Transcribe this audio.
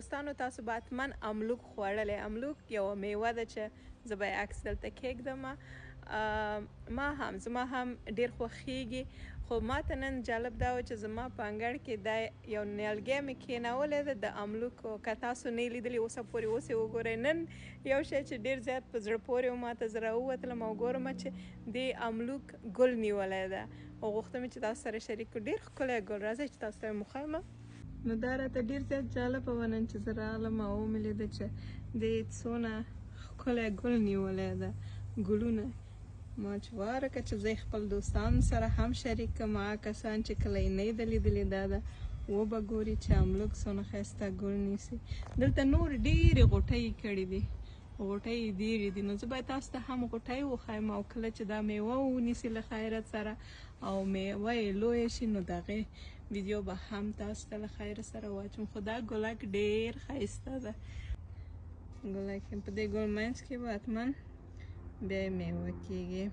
دوستانو تاسو به حتما املوک خوړلی. املوک یوه میوه ده چې زه به یې عکس دلته کښېږدم. زما هم ډېر خوښیږي، خو ما ته نن جالب دا و چې زما په انګړ کې دا یو نیالګی مې کښېنولی ده د املوکو. که تاسو نه یې لیدلي اوسه پورې اوس یې وګورئ. نن یو شی چې ډېر زیات په زړه پورې و ما ته، زه راووتلم او ګورم چې دې املوک ګل نیولی ده او غوښتم چې تاسو سره شریک کړو. ډېر ښکلی ګل، راځئ چې تاسو ته یې وښیم. نو دا راته ډېر زیات جالبه وه نن چې زه راغلم او ومې لیده چې دې څونه ښکلی ګل نیولی ده، ګلونه. ما چې واره که چې زه خپل دوستانو سره هم شریک کړم، هغه کسان چې کله یې نه ده لیدلې دا ده وبه ګوري چې املوک څونه ښایسته ګل نیسي. دلته نور ډېرې غوټۍ کړي دي، غوټۍ یې ډېرې دي. نو زه باید تاسو ته هم غوټۍ وښیم او کله چې دا میوه ونیسي له خیرت سره او میوه یې لویه شي نو د هغې ویډیو به هم تاسو ته له خیره سره واچوم. خو دا ګلک ډېر ښایسته ده، ګلک په دې ګل منځ کې به حتما بیا یې میوه کېږي.